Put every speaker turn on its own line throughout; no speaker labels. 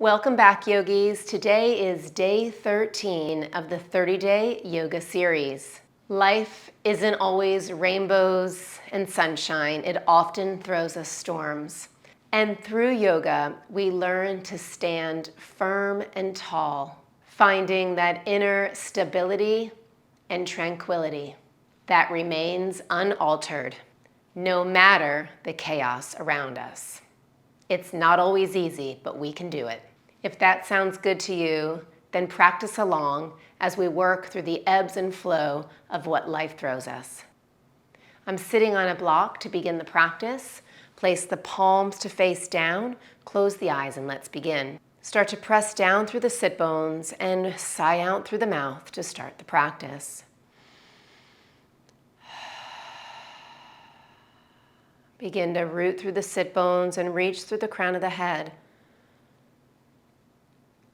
Welcome back, yogis. Today is day 13 of the 30-day yoga series. Life isn't always rainbows and sunshine. It often throws us storms. And through yoga, we learn to stand firm and tall, finding that inner stability and tranquility that remains unaltered, no matter the chaos around us. It's not always easy, but we can do it. If that sounds good to you, then practice along as we work through the ebbs and flow of what life throws us. I'm sitting on a block to begin the practice. Place the palms to face down, close the eyes, and let's begin. Start to press down through the sit bones and sigh out through the mouth to start the practice. Begin to root through the sit bones and reach through the crown of the head.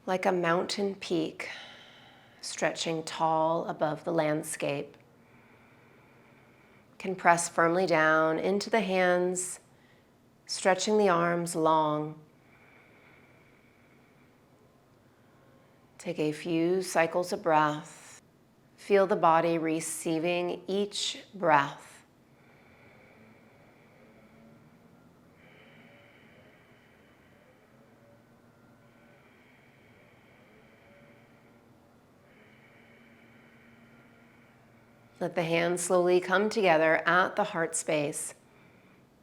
Like a mountain peak, stretching tall above the landscape. Can press firmly down into the hands, stretching the arms long. Take a few cycles of breath. Feel the body receiving each breath. Let the hands slowly come together at the heart space,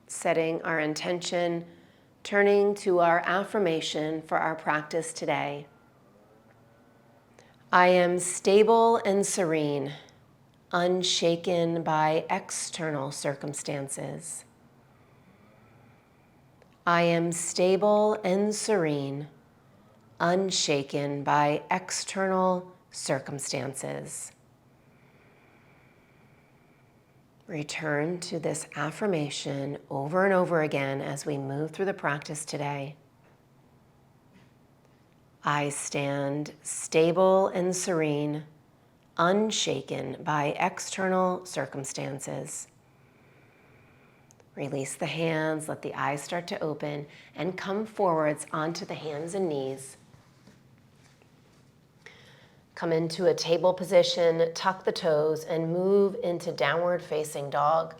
setting our intention, turning to our affirmation for our practice today. I am stable and serene, unshaken by external circumstances. I am stable and serene, unshaken by external circumstances. Return to this affirmation over and over again as we move through the practice today. I stand stable and serene, unshaken by external circumstances. Release the hands, let the eyes start to open, and come forwards onto the hands and knees. Come into a table position, tuck the toes, and move into downward facing dog.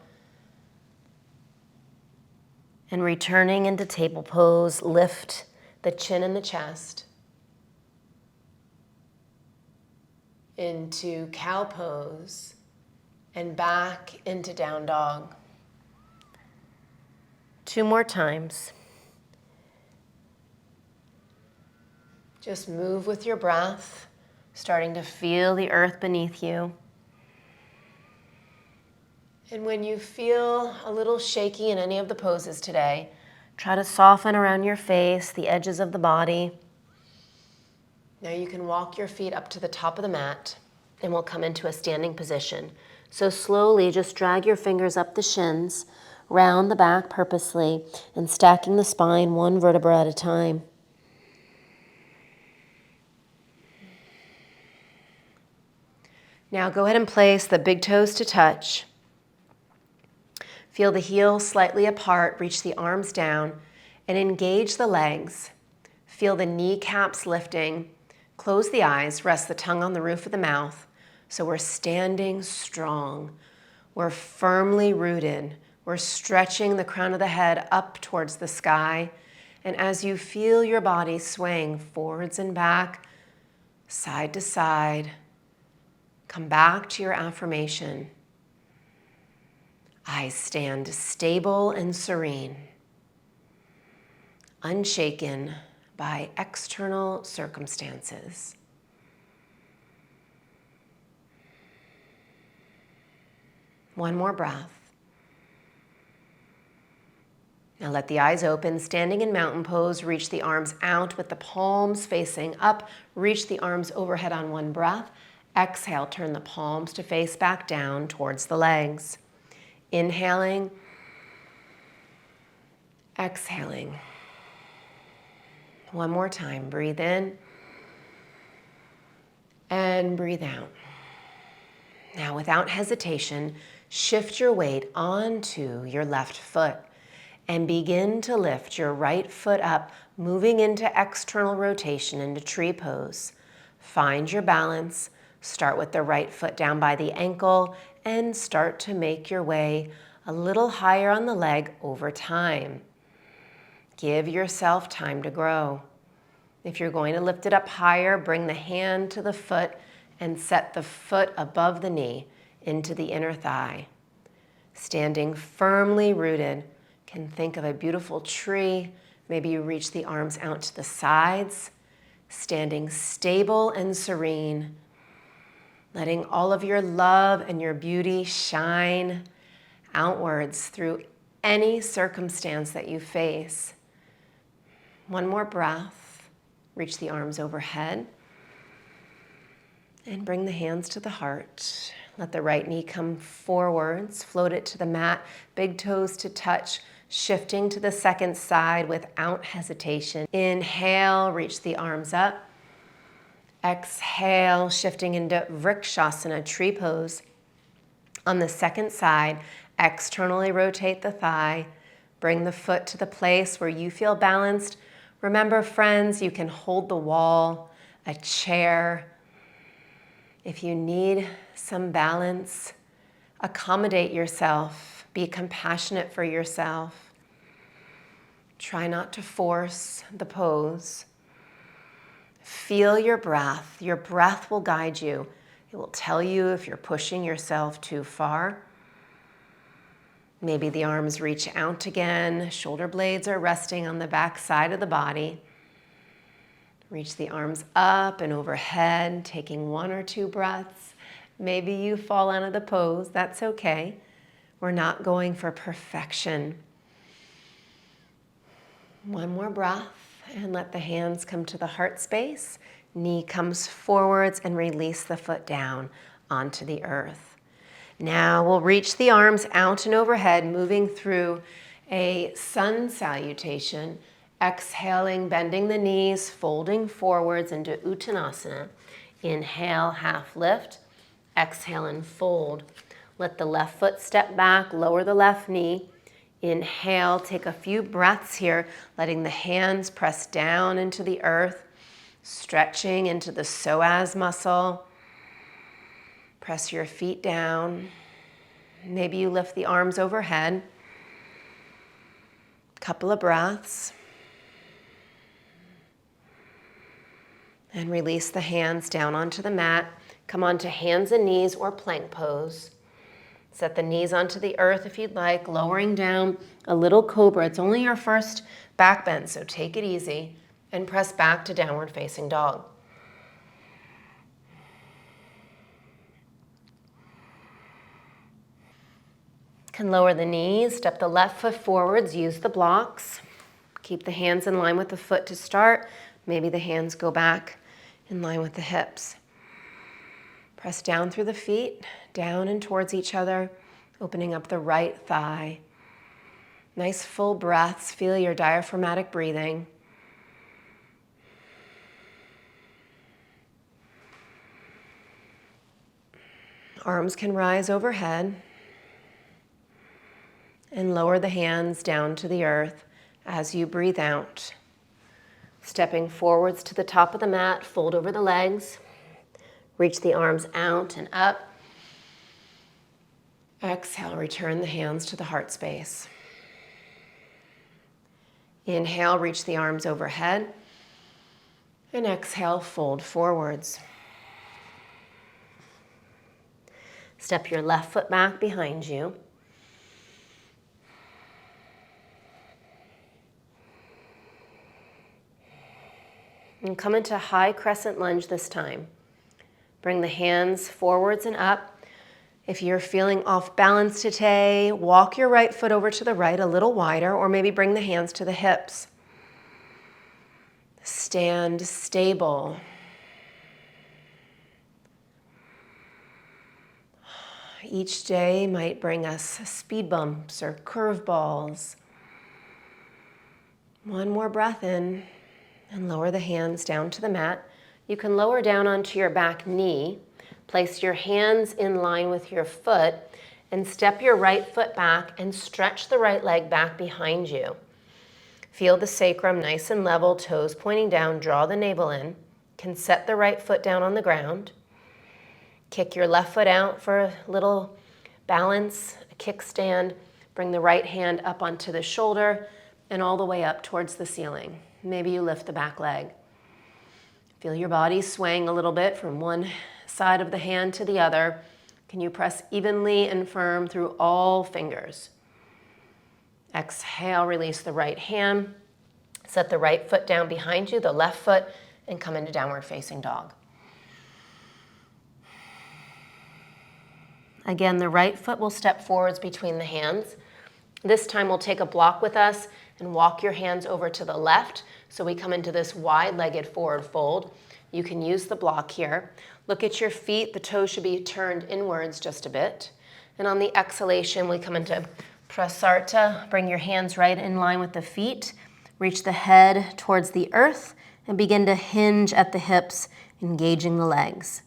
And returning into table pose, lift the chin and the chest. Into cow pose, and back into down dog. 2 more times. Just move with your breath. Starting to feel the earth beneath you. And when you feel a little shaky in any of the poses today, try to soften around your face, the edges of the body. Now you can walk your feet up to the top of the mat, and we'll come into a standing position. So slowly just drag your fingers up the shins, round the back purposely, and stacking the spine 1 vertebra at a time. Now go ahead and place the big toes to touch. Feel the heels slightly apart, reach the arms down, and engage the legs. Feel the kneecaps lifting. Close the eyes, rest the tongue on the roof of the mouth. So we're standing strong. We're firmly rooted. We're stretching the crown of the head up towards the sky. And as you feel your body swaying forwards and back, side to side, come back to your affirmation. I stand stable and serene, unshaken by external circumstances. One more breath. Now let the eyes open, standing in mountain pose, reach the arms out with the palms facing up, reach the arms overhead on one breath. Exhale, turn the palms to face back down towards the legs. Inhaling, exhaling. One more time, breathe in and breathe out. Now without hesitation, shift your weight onto your left foot and begin to lift your right foot up moving into external rotation into tree pose. Find your balance. Start with the right foot down by the ankle and start to make your way a little higher on the leg over time. Give yourself time to grow. If you're going to lift it up higher, bring the hand to the foot and set the foot above the knee into the inner thigh. Standing firmly rooted, can think of a beautiful tree. Maybe you reach the arms out to the sides, standing stable and serene, letting all of your love and your beauty shine outwards through any circumstance that you face. One more breath. Reach the arms overhead and bring the hands to the heart. Let the right knee come forwards, float it to the mat, big toes to touch, shifting to the second side without hesitation. Inhale, reach the arms up. Exhale, shifting into Vrikshasana, tree pose. On the second side, externally rotate the thigh. Bring the foot to the place where you feel balanced. Remember, friends, you can hold the wall, a chair. If you need some balance, accommodate yourself. Be compassionate for yourself. Try not to force the pose. Feel your breath. Your breath will guide you. It will tell you if you're pushing yourself too far. Maybe the arms reach out again. Shoulder blades are resting on the back side of the body. Reach the arms up and overhead, taking 1 or 2 breaths. Maybe you fall out of the pose. That's okay. We're not going for perfection. One more breath and let the hands come to the heart space. Knee comes forwards and release the foot down onto the earth. Now we'll reach the arms out and overhead, moving through a sun salutation. Exhaling, bending the knees, folding forwards into Uttanasana. Inhale, half lift. Exhale and fold. Let the left foot step back, lower the left knee. Inhale, take a few breaths here, letting the hands press down into the earth, stretching into the psoas muscle. Press your feet down. Maybe you lift the arms overhead. Couple of breaths. And release the hands down onto the mat. Come onto hands and knees or plank pose. Set the knees onto the earth if you'd like, lowering down a little cobra. It's only your first back bend, so take it easy and press back to downward facing dog. Can lower the knees, step the left foot forwards, use the blocks. Keep the hands in line with the foot to start. Maybe the hands go back in line with the hips. Press down through the feet, down and towards each other, opening up the right thigh. Nice full breaths. Feel your diaphragmatic breathing. Arms can rise overhead and lower the hands down to the earth as you breathe out. Stepping forwards to the top of the mat, fold over the legs. Reach the arms out and up. Exhale, return the hands to the heart space. Inhale, reach the arms overhead. And exhale, fold forwards. Step your left foot back behind you. And come into high crescent lunge this time. Bring the hands forwards and up. If you're feeling off balance today, walk your right foot over to the right a little wider, or maybe bring the hands to the hips. Stand stable. Each day might bring us speed bumps or curveballs. One more breath in and lower the hands down to the mat. You can lower down onto your back knee, place your hands in line with your foot, and step your right foot back and stretch the right leg back behind you. Feel the sacrum nice and level, toes pointing down, draw the navel in. Can set the right foot down on the ground. Kick your left foot out for a little balance, a kickstand. Bring the right hand up onto the shoulder and all the way up towards the ceiling. Maybe you lift the back leg. Feel your body swaying a little bit from one side of the hand to the other. Can you press evenly and firm through all fingers? Exhale, release the right hand. Set the right foot down behind you, the left foot, and come into downward facing dog. Again, the right foot will step forwards between the hands. This time we'll take a block with us and walk your hands over to the left. So we come into this wide-legged forward fold. You can use the block here. Look at your feet. The toes should be turned inwards just a bit. And on the exhalation, we come into prasarta. Bring your hands right in line with the feet. Reach the head towards the earth and begin to hinge at the hips, engaging the legs.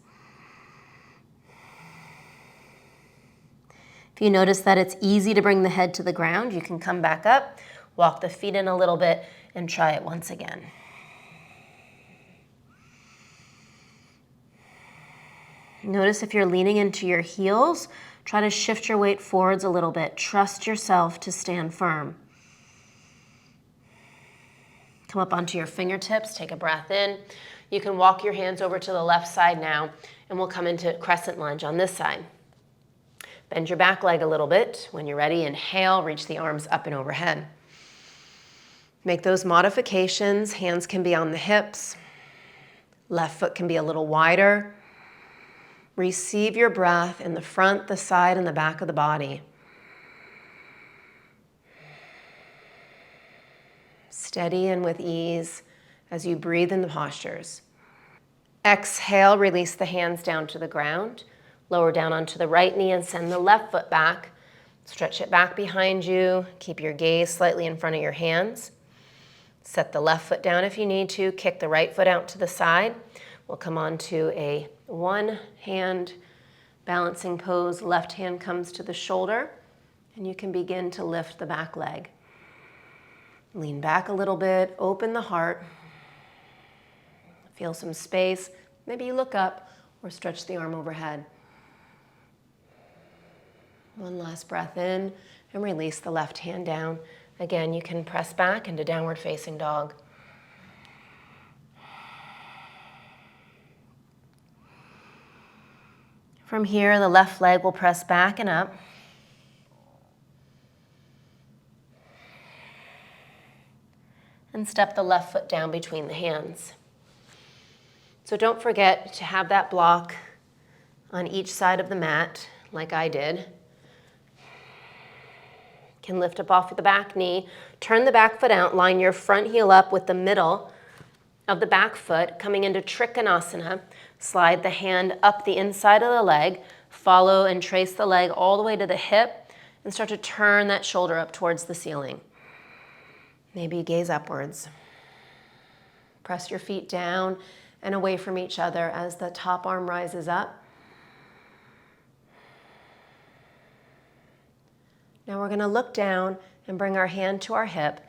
If you notice that it's easy to bring the head to the ground, you can come back up, walk the feet in a little bit, and try it once again. Notice if you're leaning into your heels, try to shift your weight forwards a little bit. Trust yourself to stand firm. Come up onto your fingertips, take a breath in. You can walk your hands over to the left side now, and we'll come into crescent lunge on this side. Bend your back leg a little bit. When you're ready, inhale, reach the arms up and overhead. Make those modifications. Hands can be on the hips. Left foot can be a little wider. Receive your breath in the front, the side, and the back of the body. Steady and with ease as you breathe in the postures. Exhale, release the hands down to the ground. Lower down onto the right knee and send the left foot back. Stretch it back behind you. Keep your gaze slightly in front of your hands. Set the left foot down if you need to. Kick the right foot out to the side. We'll come on to a one-hand balancing pose. Left hand comes to the shoulder, and you can begin to lift the back leg. Lean back a little bit. Open the heart. Feel some space. Maybe you look up or stretch the arm overhead. One last breath in and release the left hand down. Again, you can press back into downward facing dog. From here, the left leg will press back and up. And step the left foot down between the hands. So don't forget to have that block on each side of the mat, like I did. Can lift up off the back knee, turn the back foot out, line your front heel up with the middle of the back foot, coming into Trikonasana. Slide the hand up the inside of the leg, follow and trace the leg all the way to the hip, and start to turn that shoulder up towards the ceiling. Maybe gaze upwards. Press your feet down and away from each other as the top arm rises up. Now we're going to look down and bring our hand to our hip.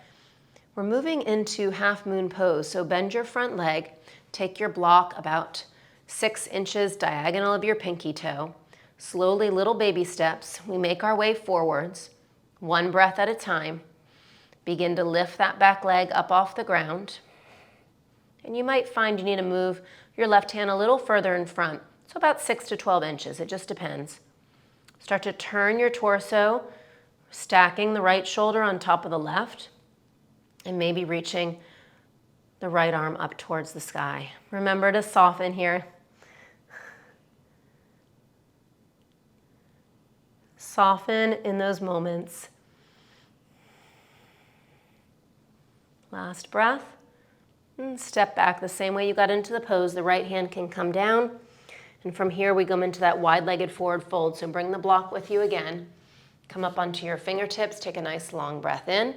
We're moving into half moon pose, so bend your front leg, take your block about 6 inches diagonal of your pinky toe. Slowly, little baby steps, we make our way forwards, one breath at a time. Begin to lift that back leg up off the ground. And you might find you need to move your left hand a little further in front, so about 6 to 12 inches, it just depends. Start to turn your torso, stacking the right shoulder on top of the left, and maybe reaching the right arm up towards the sky. Remember to soften here. Soften in those moments. Last breath. And step back the same way you got into the pose. The right hand can come down. And from here we go into that wide-legged forward fold. So bring the block with you again. Come up onto your fingertips, take a nice long breath in,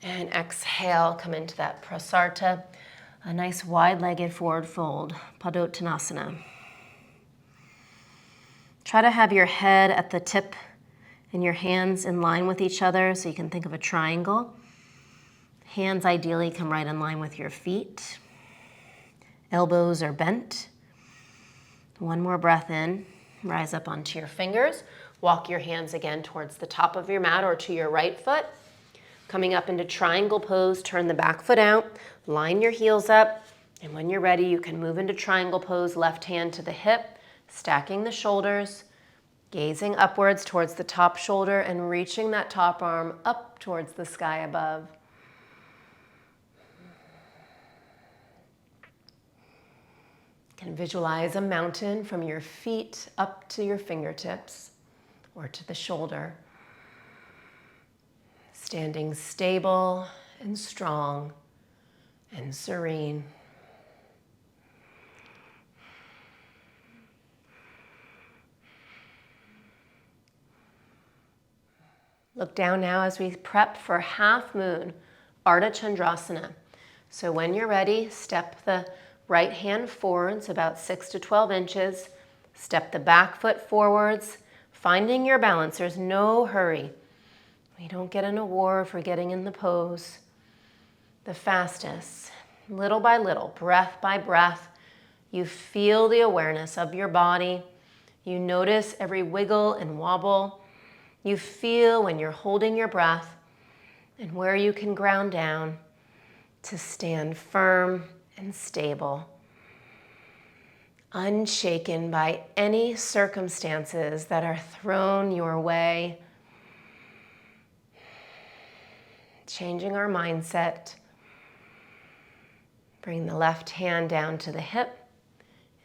and exhale, come into that prasarta, a nice wide-legged forward fold, padottanasana. Try to have your head at the tip and your hands in line with each other so you can think of a triangle. Hands ideally come right in line with your feet. Elbows are bent. One more breath in. Rise up onto your fingers. Walk your hands again towards the top of your mat or to your right foot. Coming up into triangle pose, turn the back foot out, line your heels up, and when you're ready, you can move into triangle pose, left hand to the hip, stacking the shoulders, gazing upwards towards the top shoulder and reaching that top arm up towards the sky above. You can visualize a mountain from your feet up to your fingertips or to the shoulder. Standing stable and strong and serene. Look down now as we prep for half moon, Ardha Chandrasana. So when you're ready, step the right hand forwards about 6 to 12 inches. Step the back foot forwards, finding your balance. There's no hurry. We don't get an award for getting in the pose the fastest. Little by little, breath by breath, you feel the awareness of your body. You notice every wiggle and wobble. You feel when you're holding your breath and where you can ground down to stand firm and stable, unshaken by any circumstances that are thrown your way. Changing our mindset. Bring the left hand down to the hip.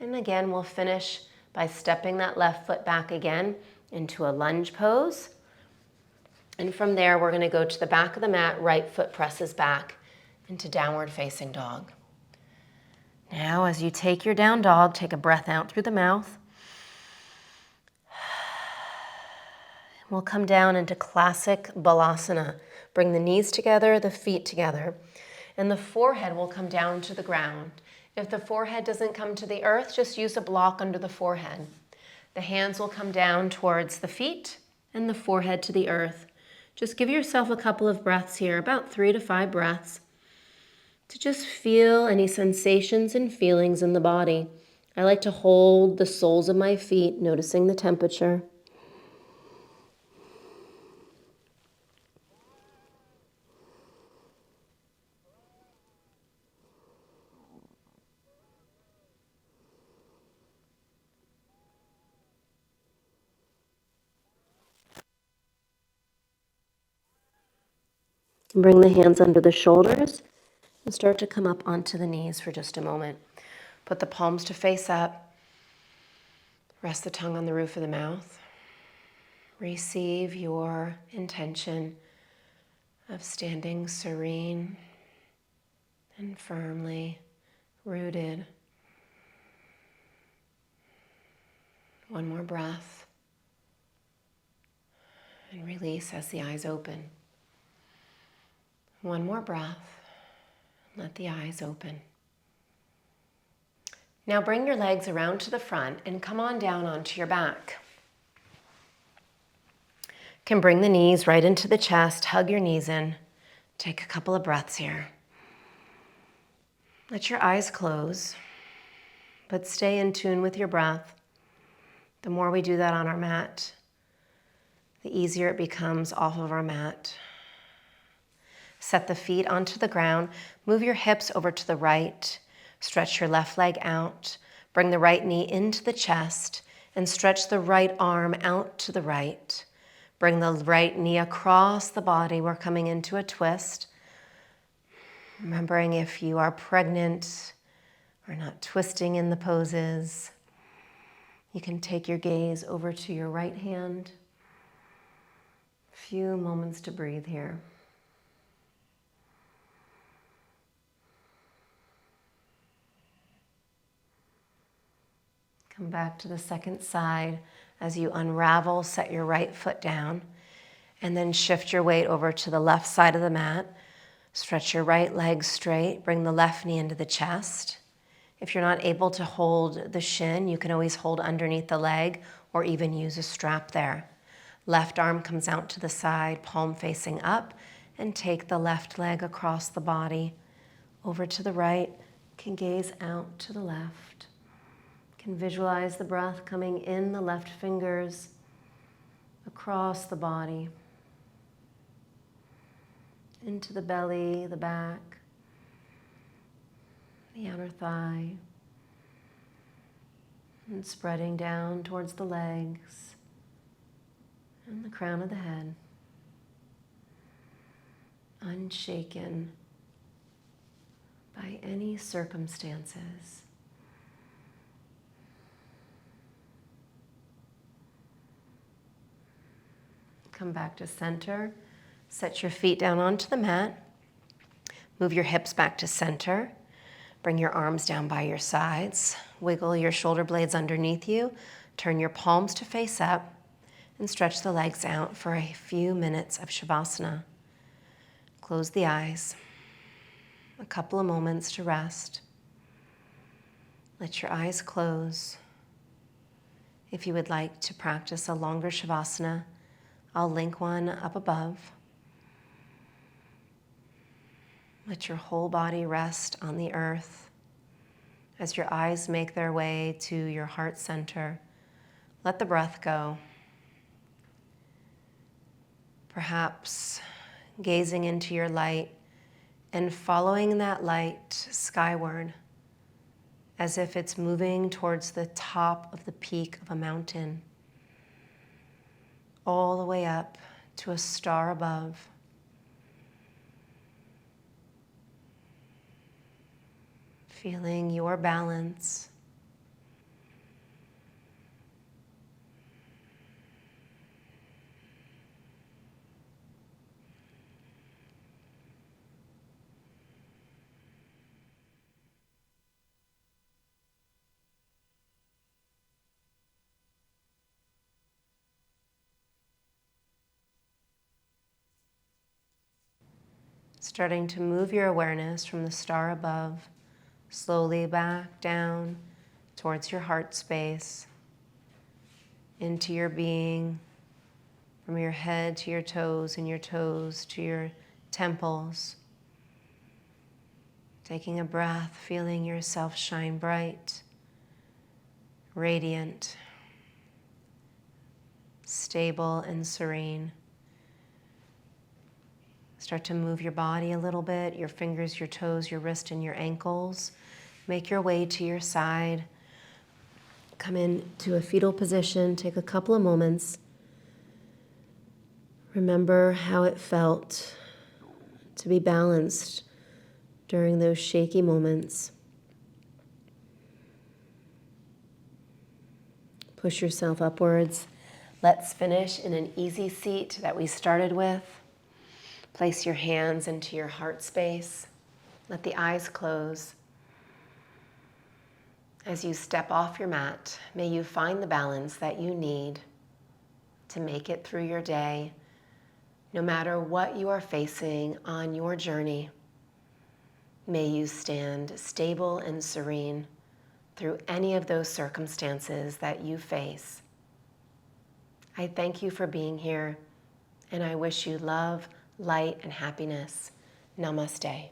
And again, we'll finish by stepping that left foot back again into a lunge pose. And from there, we're going to go to the back of the mat, right foot presses back into downward facing dog. Now, as you take your down dog, take a breath out through the mouth. We'll come down into classic balasana. Bring the knees together, the feet together, and the forehead will come down to the ground. If the forehead doesn't come to the earth, just use a block under the forehead. The hands will come down towards the feet and the forehead to the earth. Just give yourself a couple of breaths here, about 3 to 5 breaths, to just feel any sensations and feelings in the body. I like to hold the soles of my feet, noticing the temperature. Bring the hands under the shoulders and start to come up onto the knees for just a moment. Put the palms to face up. Rest the tongue on the roof of the mouth. Receive your intention of standing serene and firmly rooted. One more breath. And release as the eyes open. One more breath. Let the eyes open. Now bring your legs around to the front and come on down onto your back. Can bring the knees right into the chest, hug your knees in. Take a couple of breaths here. Let your eyes close, but stay in tune with your breath. The more we do that on our mat, the easier it becomes off of our mat. Set the feet onto the ground. Move your hips over to the right. Stretch your left leg out. Bring the right knee into the chest and stretch the right arm out to the right. Bring the right knee across the body. We're coming into a twist. Remembering if you are pregnant or not twisting in the poses, you can take your gaze over to your right hand. A few moments to breathe here. Come back to the second side. As you unravel, set your right foot down and then shift your weight over to the left side of the mat. Stretch your right leg straight. Bring the left knee into the chest. If you're not able to hold the shin, you can always hold underneath the leg or even use a strap there. Left arm comes out to the side, palm facing up, And take the left leg across the body, over to the right. Can gaze out to the left. Can visualize the breath coming in the left fingers, across the body, into the belly, the back, the outer thigh, and spreading down towards the legs and the crown of the head. Unshaken by any circumstances. Come back to center. Set your feet down onto the mat. Move your hips back to center. Bring your arms down by your sides. Wiggle your shoulder blades underneath you. Turn your palms to face up and stretch the legs out for a few minutes of Savasana. Close the eyes. A couple of moments to rest. Let your eyes close. If you would like to practice a longer Savasana, I'll link one up above. Let your whole body rest on the earth. As your eyes make their way to your heart center, let the breath go. Perhaps gazing into your light and following that light skyward as if it's moving towards the top of the peak of a mountain, all the way up to a star above. Feeling your balance. Starting to move your awareness from the star above, slowly back down towards your heart space, into your being, from your head to your toes and your toes to your temples. Taking a breath, feeling yourself shine bright, radiant, stable and serene. Start to move your body a little bit, your fingers, your toes, your wrist, and your ankles. Make your way to your side. Come into a fetal position. Take a couple of moments. Remember how it felt to be balanced during those shaky moments. Push yourself upwards. Let's finish in an easy seat that we started with. Place your hands into your heart space. Let the eyes close. As you step off your mat, may you find the balance that you need to make it through your day, no matter what you are facing on your journey. May you stand stable and serene through any of those circumstances that you face. I thank you for being here, and I wish you love, light, and happiness. Namaste.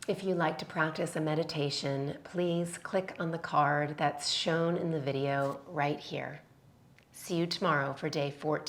If you'd like to practice a meditation, please click on the card that's shown in the video right here. See you tomorrow for day 14.